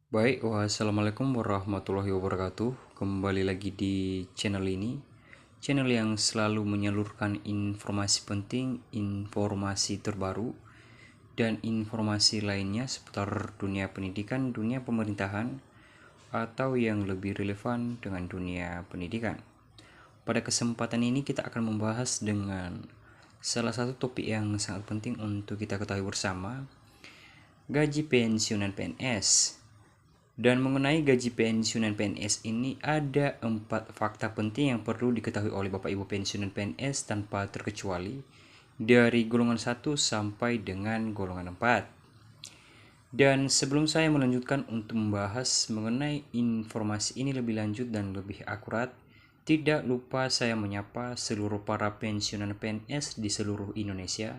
Wassalamualaikum warahmatullahi wabarakatuh. Kembali lagi di channel ini, channel yang selalu menyalurkan informasi penting, informasi terbaru, dan informasi lainnya seputar dunia pendidikan, dunia pemerintahan, atau yang lebih relevan dengan dunia pendidikan. Pada kesempatan ini kita akan membahas dengan salah satu topik yang sangat penting untuk kita ketahui bersama, gaji pensiunan PNS. Dan mengenai gaji pensiunan PNS ini ada 4 fakta penting yang perlu diketahui oleh Bapak Ibu pensiunan PNS tanpa terkecuali dari golongan 1 sampai dengan golongan 4. Dan sebelum saya melanjutkan untuk membahas mengenai informasi ini lebih lanjut dan lebih akurat, tidak lupa saya menyapa seluruh para pensiunan PNS di seluruh Indonesia.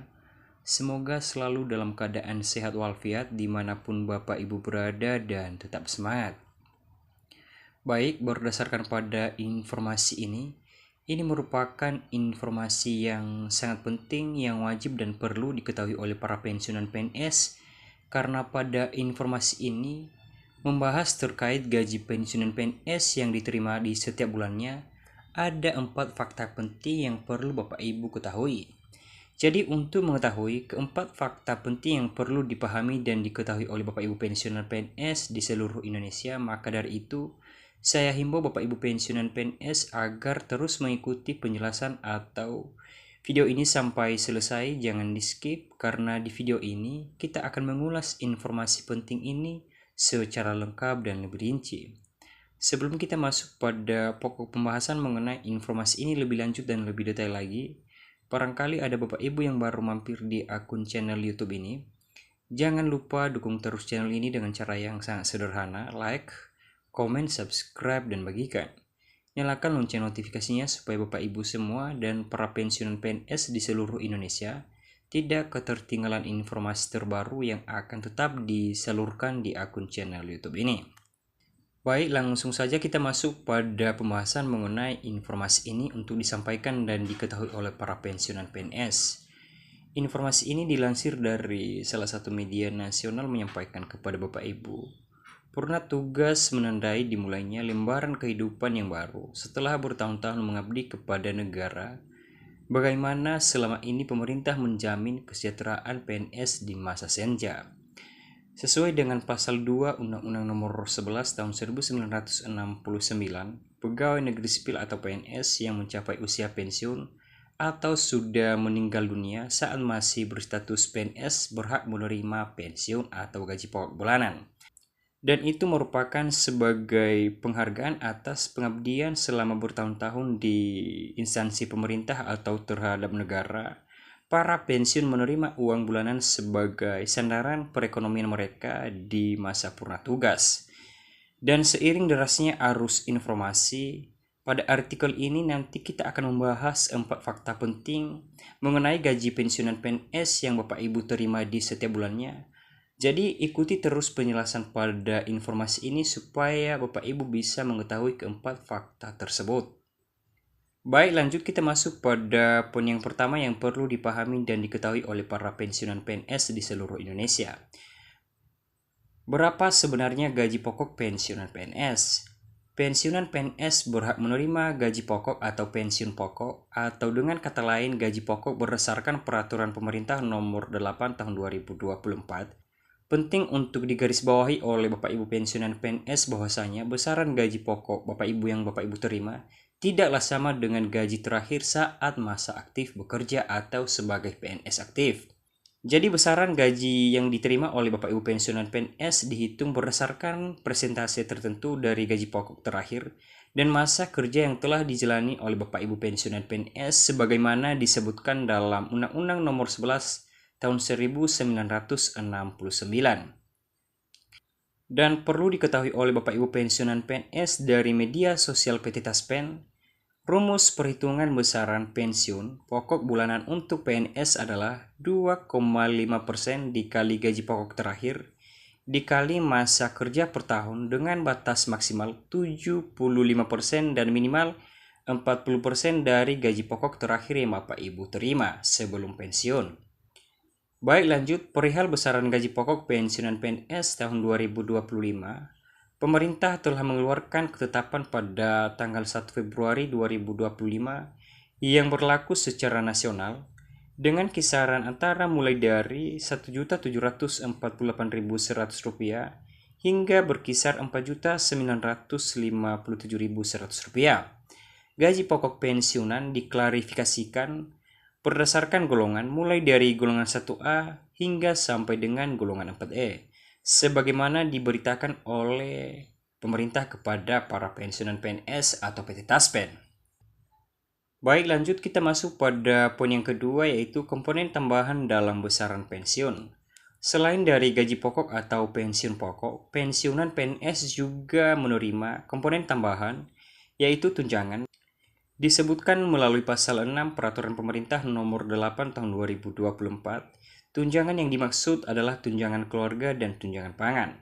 Semoga selalu dalam keadaan sehat walafiat dimanapun Bapak Ibu berada dan tetap semangat. Baik, berdasarkan pada informasi ini merupakan informasi yang sangat penting, yang wajib dan perlu diketahui oleh para pensiunan PNS, karena pada informasi ini membahas terkait gaji pensiunan PNS yang diterima di setiap bulannya. Ada 4 fakta penting yang perlu Bapak Ibu ketahui. Jadi untuk mengetahui keempat fakta penting yang perlu dipahami dan diketahui oleh Bapak Ibu pensiunan PNS di seluruh Indonesia, maka dari itu saya himbau Bapak Ibu pensiunan PNS agar terus mengikuti penjelasan atau video ini sampai selesai, jangan di skip, karena di video ini kita akan mengulas informasi penting ini secara lengkap dan lebih rinci. Sebelum kita masuk pada pokok pembahasan mengenai informasi ini lebih lanjut dan lebih detail lagi, barangkali ada Bapak Ibu yang baru mampir di akun channel YouTube ini. Jangan lupa dukung terus channel ini dengan cara yang sangat sederhana, like, komen, subscribe, dan bagikan. Nyalakan lonceng notifikasinya supaya Bapak Ibu semua dan para pensiunan PNS di seluruh Indonesia tidak ketertinggalan informasi terbaru yang akan tetap disalurkan di akun channel YouTube ini. Baik, langsung saja kita masuk pada pembahasan mengenai informasi ini untuk disampaikan dan diketahui oleh para pensiunan PNS. Informasi ini dilansir dari salah satu media nasional menyampaikan kepada Bapak Ibu, purna tugas menandai dimulainya lembaran kehidupan yang baru setelah bertahun-tahun mengabdi kepada negara. Bagaimana selama ini pemerintah menjamin kesejahteraan PNS di masa senja? Sesuai dengan pasal 2 Undang-Undang Nomor 11 Tahun 1969, pegawai negeri sipil atau PNS yang mencapai usia pensiun atau sudah meninggal dunia saat masih berstatus PNS berhak menerima pensiun atau gaji pokok bulanan. Dan itu merupakan sebagai penghargaan atas pengabdian selama bertahun-tahun di instansi pemerintah atau terhadap negara. Para pensiun menerima uang bulanan sebagai sandaran perekonomian mereka di masa purna tugas. Dan seiring derasnya arus informasi, pada artikel ini nanti kita akan membahas 4 fakta penting mengenai gaji pensiunan PNS yang Bapak Ibu terima di setiap bulannya. Jadi ikuti terus penjelasan pada informasi ini supaya Bapak Ibu bisa mengetahui keempat fakta tersebut. Baik, lanjut kita masuk pada poin yang pertama yang perlu dipahami dan diketahui oleh para pensiunan PNS di seluruh Indonesia. Berapa sebenarnya gaji pokok pensiunan PNS? Pensiunan PNS berhak menerima gaji pokok atau pensiun pokok, atau dengan kata lain gaji pokok berdasarkan peraturan pemerintah nomor 8 tahun 2024. Penting untuk digarisbawahi oleh Bapak Ibu pensiunan PNS bahwasanya besaran gaji pokok Bapak Ibu yang Bapak Ibu terima tidaklah sama dengan gaji terakhir saat masa aktif bekerja atau sebagai PNS aktif. Jadi besaran gaji yang diterima oleh Bapak Ibu pensiunan PNS dihitung berdasarkan persentase tertentu dari gaji pokok terakhir dan masa kerja yang telah dijalani oleh Bapak Ibu pensiunan PNS sebagaimana disebutkan dalam Undang-Undang Nomor 11 tahun 1969. Dan perlu diketahui oleh Bapak Ibu pensiunan PNS dari media sosial PT Taspen, rumus perhitungan besaran pensiun pokok bulanan untuk PNS adalah 2,5% dikali gaji pokok terakhir dikali masa kerja per tahun dengan batas maksimal 75% dan minimal 40% dari gaji pokok terakhir yang Bapak Ibu terima sebelum pensiun. Baik, lanjut perihal besaran gaji pokok pensiunan PNS tahun 2025. pemerintah telah mengeluarkan ketetapan pada tanggal 1 Februari 2025 yang berlaku secara nasional dengan kisaran antara mulai dari Rp1.748.100 hingga berkisar Rp4.957.100. Gaji pokok pensiunan diklarifikasikan berdasarkan golongan mulai dari golongan 1A hingga sampai dengan golongan 4E, sebagaimana diberitakan oleh pemerintah kepada para pensiunan PNS atau PT Taspen. Baik, lanjut kita masuk pada poin yang kedua, yaitu komponen tambahan dalam besaran pensiun. Selain dari gaji pokok atau pensiun pokok, pensiunan PNS juga menerima komponen tambahan, yaitu tunjangan. Disebutkan melalui pasal 6 Peraturan Pemerintah Nomor 8 Tahun 2024, tunjangan yang dimaksud adalah tunjangan keluarga dan tunjangan pangan.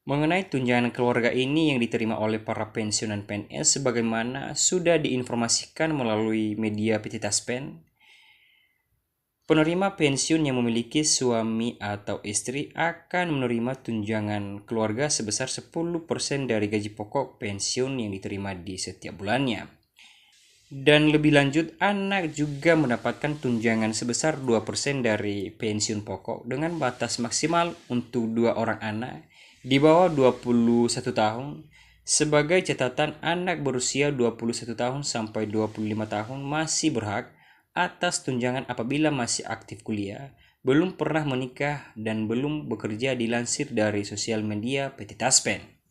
Mengenai tunjangan keluarga ini yang diterima oleh para pensiunan PNS sebagaimana sudah diinformasikan melalui media PT Taspen, penerima pensiun yang memiliki suami atau istri akan menerima tunjangan keluarga sebesar 10% dari gaji pokok pensiun yang diterima di setiap bulannya. Dan lebih lanjut, anak juga mendapatkan tunjangan sebesar 2% dari pensiun pokok dengan batas maksimal untuk 2 orang anak di bawah 21 tahun. Sebagai catatan, anak berusia 21 tahun sampai 25 tahun masih berhak atas tunjangan apabila masih aktif kuliah, belum pernah menikah, dan belum bekerja, dilansir dari sosial media PT Taspen.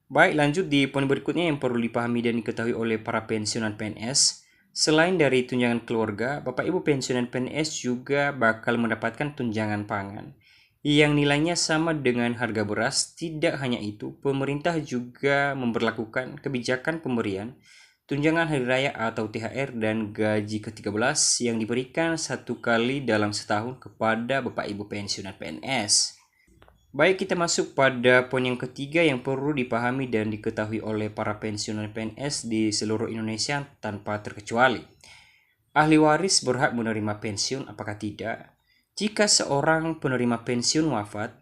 Baik, lanjut di poin berikutnya yang perlu dipahami dan diketahui oleh para pensiunan PNS. Selain dari tunjangan keluarga, Bapak Ibu pensiunan PNS juga bakal mendapatkan tunjangan pangan yang nilainya sama dengan harga beras. Tidak hanya itu, pemerintah juga memberlakukan kebijakan pemberian tunjangan hari raya atau THR dan gaji ke-13 yang diberikan 1 kali dalam setahun kepada Bapak Ibu pensiunan PNS. Baik, kita masuk pada poin yang ketiga yang perlu dipahami dan diketahui oleh para pensiunan PNS di seluruh Indonesia tanpa terkecuali. Ahli waris berhak menerima pensiun apakah tidak? Jika seorang penerima pensiun wafat,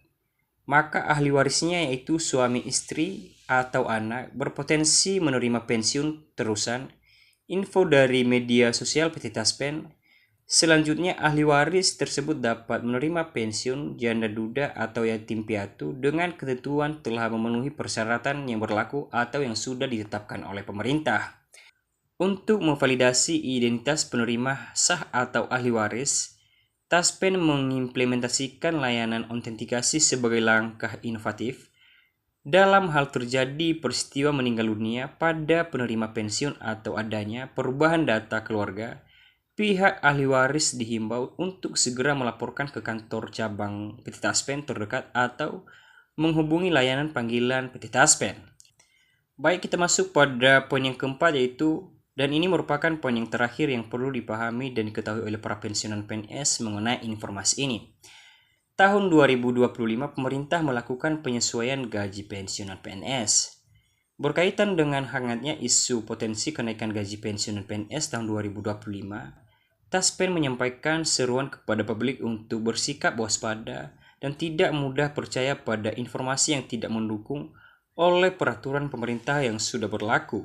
maka ahli warisnya yaitu suami istri atau anak berpotensi menerima pensiun terusan. Info dari media sosial PT Taspen. Selanjutnya, ahli waris tersebut dapat menerima pensiun janda duda atau yatim piatu dengan ketentuan telah memenuhi persyaratan yang berlaku atau yang sudah ditetapkan oleh pemerintah. Untuk memvalidasi identitas penerima sah atau ahli waris, Taspen mengimplementasikan layanan autentikasi sebagai langkah inovatif dalam hal terjadi peristiwa meninggal dunia pada penerima pensiun atau adanya perubahan data keluarga. Pihak ahli waris dihimbau untuk segera melaporkan ke kantor cabang PT Taspen terdekat atau menghubungi layanan panggilan PT Taspen. Baik, kita masuk pada poin yang keempat, yaitu, dan ini merupakan poin yang terakhir yang perlu dipahami dan diketahui oleh para pensiunan PNS mengenai informasi ini. Tahun 2025, pemerintah melakukan penyesuaian gaji pensiunan PNS. Berkaitan dengan hangatnya isu potensi kenaikan gaji pensiunan PNS tahun 2025, Taspen menyampaikan seruan kepada publik untuk bersikap waspada dan tidak mudah percaya pada informasi yang tidak mendukung oleh peraturan pemerintah yang sudah berlaku.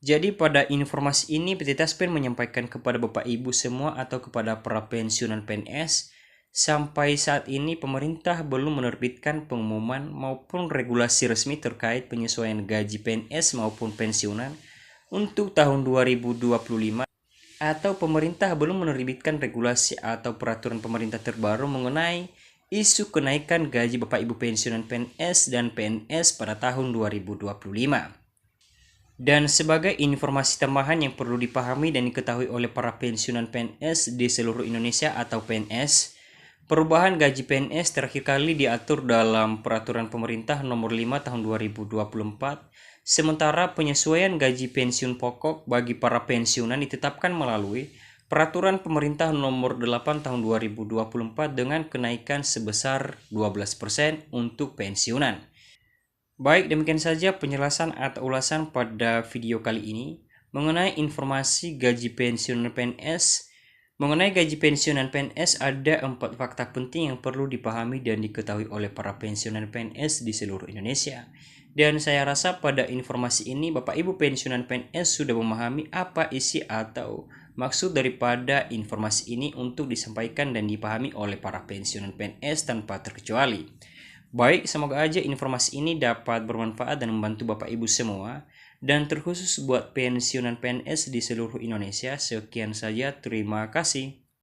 Jadi pada informasi ini PT Taspen menyampaikan kepada Bapak Ibu semua atau kepada para pensiunan PNS, sampai saat ini pemerintah belum menerbitkan pengumuman maupun regulasi resmi terkait penyesuaian gaji PNS maupun pensiunan untuk tahun 2025, atau pemerintah belum menerbitkan regulasi atau peraturan pemerintah terbaru mengenai isu kenaikan gaji Bapak Ibu pensiunan PNS dan PNS pada tahun 2025. Dan sebagai informasi tambahan yang perlu dipahami dan diketahui oleh para pensiunan PNS di seluruh Indonesia atau PNS, perubahan gaji PNS terakhir kali diatur dalam Peraturan Pemerintah Nomor 5 Tahun 2024, sementara penyesuaian gaji pensiun pokok bagi para pensiunan ditetapkan melalui Peraturan Pemerintah Nomor 8 Tahun 2024 dengan kenaikan sebesar 12% untuk pensiunan. Baik, demikian saja penjelasan atau ulasan pada video kali ini mengenai informasi gaji pensiunan PNS Mengenai gaji pensiunan PNS, ada 4 fakta penting yang perlu dipahami dan diketahui oleh para pensiunan PNS di seluruh Indonesia. Dan saya rasa pada informasi ini Bapak Ibu pensiunan PNS sudah memahami apa isi atau maksud daripada informasi ini untuk disampaikan dan dipahami oleh para pensiunan PNS tanpa terkecuali. Baik, semoga aja informasi ini dapat bermanfaat dan membantu Bapak Ibu semua. Dan terkhusus buat pensiunan PNS di seluruh Indonesia, sekian saja, terima kasih.